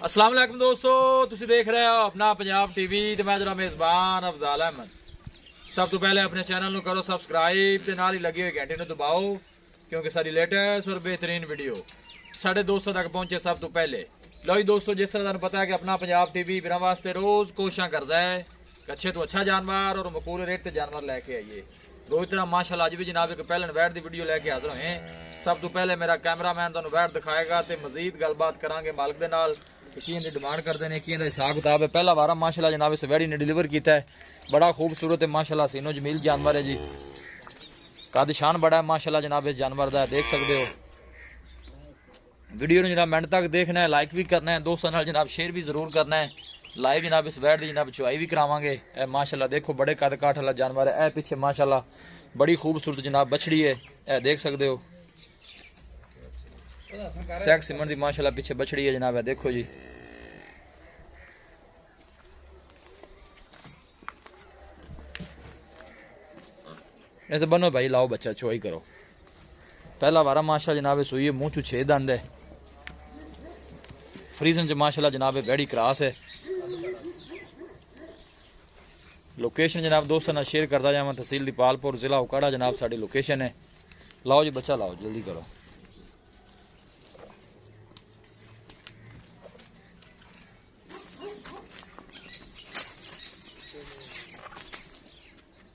अस्सलाम वालेकुम दोस्तों, तुसी देख रहे हो अपना पंजाब टीवी ते मैं जरा मेज़बान अफजाल अहमद। सब तो पहले अपने चैनल ਨੂੰ करो सबसक्राइब ते नाल ही लगी हुई घंटी ਨੂੰ दबाओ क्योंकि सारी लेटेस्ट और बेहतरीन वीडियो साढ़े दोस्तों तक पहुंचे सब तो पहले। लो जी दोस्तों, जिस तरह पता है कि अपना पंजाब टीवी बिना वास्ते रोज कोशिश करता है कि अच्छे तो अच्छा जानवर और मकूल रेट ते जानवर लेके आइए। रोज तरह माशाल्लाह अज भी जनाब एक पहले वैट की वीडियो लेके हाजिर होए। सब तो पहले मेरा कैमरामैन तुहानू वैट दिखाएगा तो मजीद गलबात करांगे मालिक दे नाल की डिमांड करते हैं, की हिसाब किताब है। पहला बार माशाल्लाह जनाब इस वैड़ी ने डिलीवर किया है, बड़ा खूबसूरत है माशाल्लाह, सीनो जमील जानवर है जी, कद शान बड़ा है माशाल्लाह जनाब इस जानवर का, देख सकते हो। वीडियो ने जनाब मिनट तक देखना है, लाइक भी करना है, दोस्तों नाल जनाब शेयर भी जरूर करना है। लाइव जनाब इस वैट की जनाब चुआई भी करावांगे। माशाल्लाह देखो बड़े कद काठ वाला जानवर है। पीछे माशाल्लाह बड़ी खूबसूरत जनाब बछड़ी है, देख सकते हो। सैक सिमन की माशाल्लाह पीछे बछड़ी है जनाब, देखो जी। ऐसे बनो भाई, लाओ बच्चा चुआई करो। पहला वारा माशा जनाब सुई है, मुंह चू 6 दंद है। फ्रीजन च माशाल्लाह जनाब बड़ी क्रास है। लोकेशन जनाब दोस्तों ना शेयर करता जावा, तहसील दीपालपुर जिला उकाड़ा जनाब साड़ी लोकेशन है। लाओ जी बच्चा लाओ, जल्दी करो।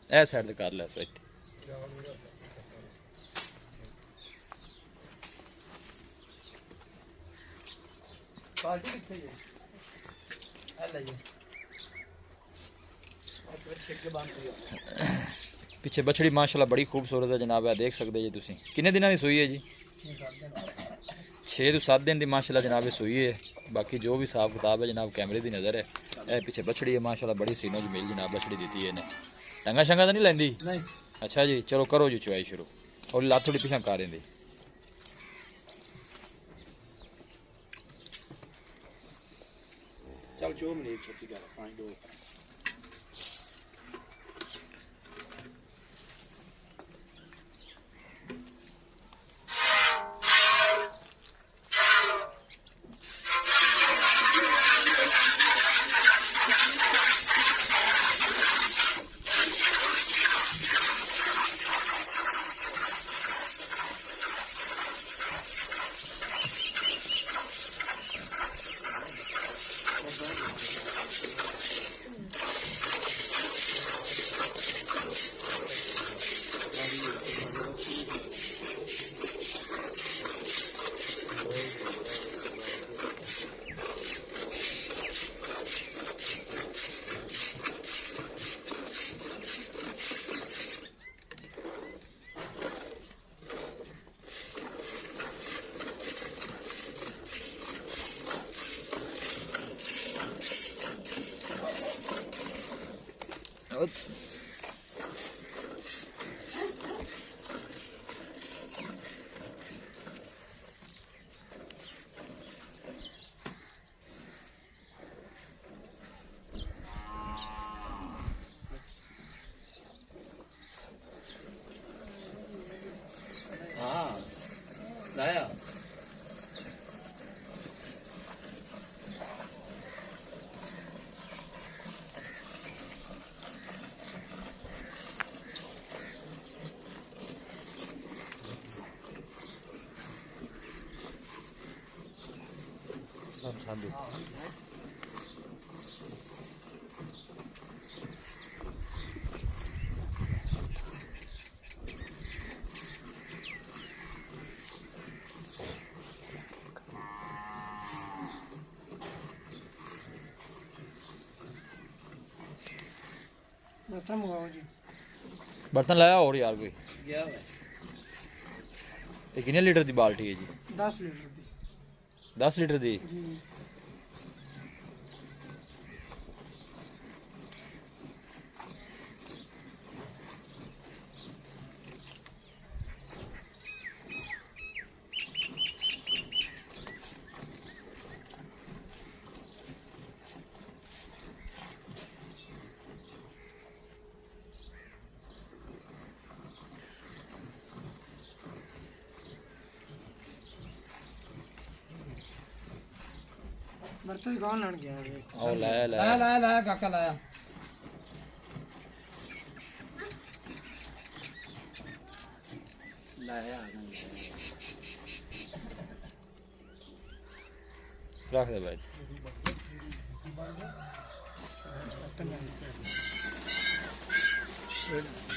ए साइड कर लै सो पीछे बछड़ी माशाल्लाह बड़ी खूबसूरत है जनाब, है देख सकते जी तुसी। किन्ने दिनों की सुई है जी? 6 तो 7 दिन की माशाल्लाह जनाब सुई है। बाकी जो भी हिसाब किताब है जनाब कैमरे की नज़र है। ए पीछे बछड़ी है माशाल्लाह बड़ी सीनो जमील जनाब बछड़ी दी है। टंगा शंगा तो नहीं लेंदी? अच्छा जी, चलो करो जी चुआई शुरू। और लात थोड़ी पिछा कर रही। चल जो मिनट छत्ती कर 5 2 हाँ लाया बर्तन मंगाओ जी। बर्तन लाया और यार कोई गया है कितने लीटर की बाल्टी है जी? 10 लीटर की। 10 लीटर की। ਮਰਤੇ ਦੀ ਗਾਂ ਲੈਣ ਗਿਆ ਵੇ ਉਹ ਲੈ ਕਾਕਾ ਲਾਇਆ ਲਾਇਆ ਰੱਖ ਦੇ ਬਾਈ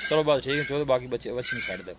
चलो बस ठीक है चलो बाकी बच्चे बच्चे नहीं छड़ दो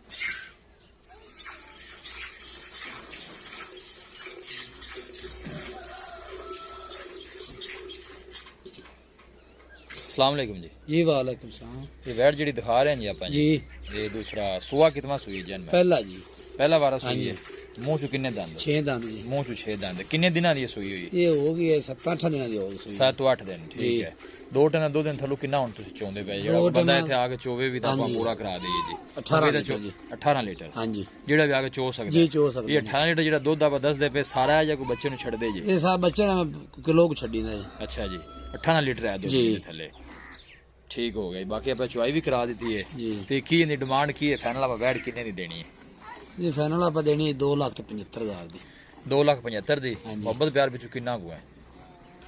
अस्सलाम वालेकुम जी जी वालेकुम सलाम ये वैट जी दिखा रहे हैं जी आप जी ये दूसरा सुआ कितना सुई है जन्म पहला जी पहला वारा सुई है मुंह चो किन्ने दंद 6 दंद जी मुंह चो 6 दंद किन्ने दिना दी सुई हुई ये हो गई है 7-8 दिनों दी हो गई 7-8 दिन ठीक है 2 टन 2 दिन थलो किन्ना हुन तुसी चोंदे पे जेड़ा बंदा इथे आके चोवे भी ता पूरा करा देइए जी 18 लीटर जी 18 लीटर हां जी जेड़ा भी आके चो सकदा जी चो सकदा ये 18 लीटर जेड़ा दूध आप दस दे पे सारा है या कोई बच्चे नु छड़ दे जी ये सब बच्चे किलो को छड़ी ना जी अच्छा जी 18 लीटर है दूध दे थले ठीक हो गई बाकी आप चुआई भी करा देती है जी ते की इनी डिमांड की है फाइनल आप वैट किन्ने दी देनी है ये फाइनल आप देनी है 2,75,000 दी 2,75,000 दी मोहब्बत प्यार विच किन्ना को है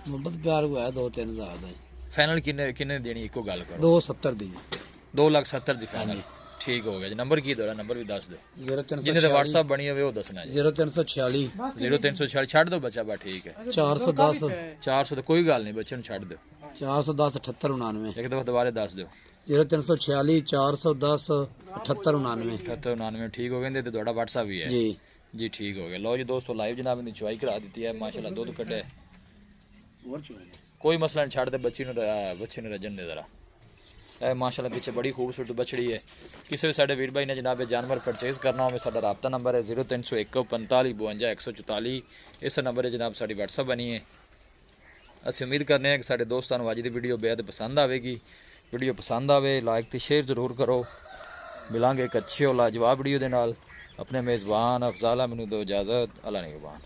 मोहब्बत प्यार को है 2-3,000 दा फाइनल किन्ने किन्ने देनी इको गल करो 270 दी 2,70,000 दी फाइनल ठीक हो गया जी नंबर की दोरा नंबर भी दस दो 0346 जिन्हें व्हाट्सएप बनी हुई वो दसना जी 0346 0346 छड़ दो बच्चा बा ठीक है 410 400 तो कोई गल नहीं बच्चे नु छड़ दो 410 7899 एक दफा दोबारा दस दो 0346 410 7899 7899 ठीक हो गए तो व्हाट्सएप भी है जी जी ठीक हो गया लो जी दोस्तों लाइव जनाब इनकी चुआई करा दी है माशाल्लाह दूध कटे कोई मसला नहीं छाड़ दे बच्ची ने रजन दे जरा माशाल्लाह पीछे बड़ी खूबसूरत बछड़ी है किसी भी साढ़े वीर भाई ने जनाब जानवर परचेज करना हो साਡਾ राबता नंबर है 0301 45 52 144 इस नंबर है जनाब साड़ी व्हाट्सएप बनी है ਅਸੀਂ उम्मीद करने हैं कि साढ़े दोस्तों को अज की वीडियो बेहद पसंद आएगी वीडियो पसंद आवे लाइक तो शेयर जरूर करो मिलांगे एक अच्छी और लाजवाब वीडियो के नाल अपने मेज़बान अफजाला मैनू दो इजाजत अल्लाह निगहबान